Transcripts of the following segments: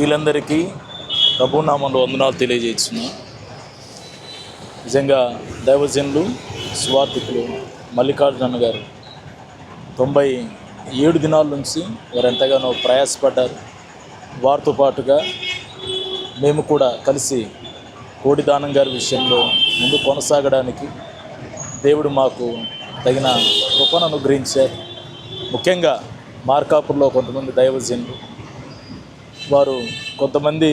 వీళ్ళందరికీ ప్రభునామంలో వందనాలు తెలియజేస్తున్నాను. నిజంగా దైవజనులు సువార్థికులు మల్లికార్జున గారు 97 దినాల నుంచి వారు ఎంతగానో ప్రయాసపడ్డారు. వారితో పాటుగా మేము కూడా కలిసి కోడి దానం గారి విషయంలో ముందు కొనసాగడానికి దేవుడు మాకు తగిన కృపను అనుగ్రహించారు. ముఖ్యంగా మార్కాపూర్లో కొంతమంది దైవజనులు వారు కొంతమంది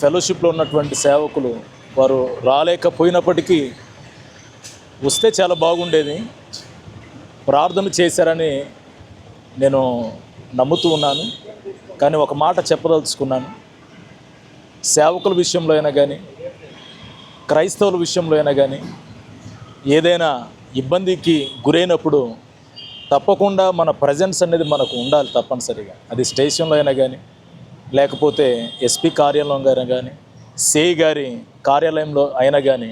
ఫెలోషిప్లో ఉన్నటువంటి సేవకులు వారు రాలేకపోయినప్పటికీ వస్తే చాలా బాగుండేది, ప్రార్థన చేశారని నేను నమ్ముతూ ఉన్నాను. కానీ ఒక మాట చెప్పదలుచుకున్నాను. సేవకుల విషయంలో అయినా కానీ క్రైస్తవుల విషయంలో అయినా కానీ ఏదైనా ఇబ్బందికి గురైనప్పుడు తప్పకుండా మన ప్రజెన్స్ అనేది మనకు ఉండాలి తప్పనిసరిగా. అది స్టేషన్లో అయినా కానీ లేకపోతే ఎస్పీ కార్యాలయంలో అయినా కానీ సిఐ గారి కార్యాలయంలో అయినా కానీ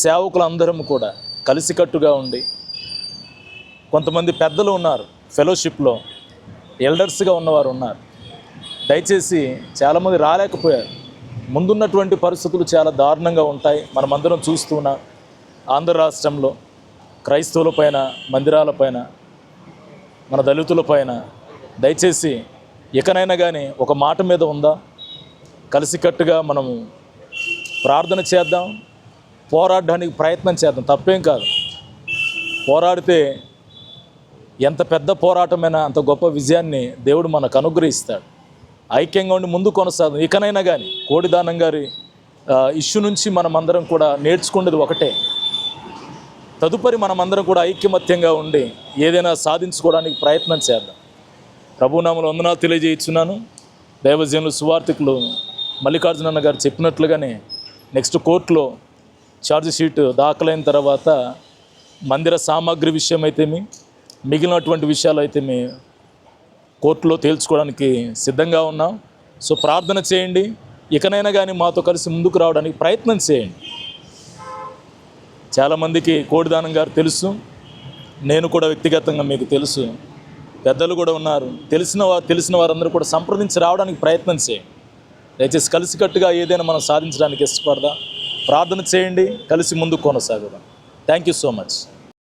సేవకులందరం కూడా కలిసికట్టుగా ఉండి, కొంతమంది పెద్దలు ఉన్నారు ఫెలోషిప్లో, ఎల్డర్స్గా ఉన్నవారు ఉన్నారు. దయచేసి చాలామంది రాలేకపోయారు. ముందున్నటువంటి పరిస్థితులు చాలా దారుణంగా ఉంటాయి. మనమందరం చూస్తున్నాం. ఆంధ్ర రాష్ట్రంలో క్రైస్తవుల పైన, మందిరాల పైన, మన దళితుల పైన దయచేసి ఇకనైనా కానీ ఒక మాట మీద ఉందా, కలిసికట్టుగా మనము ప్రార్థన చేద్దాం, పోరాడడానికి ప్రయత్నం చేద్దాం. తప్పేం కాదు. పోరాడితే ఎంత పెద్ద పోరాటమైనా అంత గొప్ప విజయాన్ని దేవుడు మనకు అనుగ్రహిస్తాడు. ఐక్యంగా ఉండి ముందు కొనసాగం. ఇకనైనా కానీ కోడిదానం గారి ఇష్యూ నుంచి మనమందరం కూడా నేర్చుకునేది ఒకటే. తదుపరి మనమందరం కూడా ఐక్యమత్యంగా ఉండి ఏదైనా సాధించుకోవడానికి ప్రయత్నం చేద్దాం. ప్రభునామములో వందనాలు తెలియజేస్తున్నాను. దైవజనులు సువార్థికులు మల్లికార్జున గారు చెప్పినట్లుగానే నెక్స్ట్ కోర్టులో ఛార్జ్ షీట్ దాఖలైన తర్వాత మందిర సామాగ్రి విషయం అయితేమి, మిగిలినటువంటి విషయాలు అయితేమి కోర్టులో తేల్చుకోవడానికి సిద్ధంగా ఉన్నాం. సో ప్రార్థన చేయండి. ఇకనైనా కానీ మాతో కలిసి ముందుకు రావడానికి ప్రయత్నం చేయండి. చాలామందికి కోడిదానం గారు తెలుసు, నేను కూడా వ్యక్తిగతంగా మీకు తెలుసు, పెద్దలు కూడా ఉన్నారు. తెలిసిన వారందరూ కూడా సంప్రదించి రావడానికి ప్రయత్నం చేయండి. దయచేసి కలిసికట్టుగా ఏదైనా మనం సాధించడానికి ఇష్టపడదాం. ప్రార్థన చేయండి, కలిసి ముందుకు కొనసాగుదాం. Thank you so much.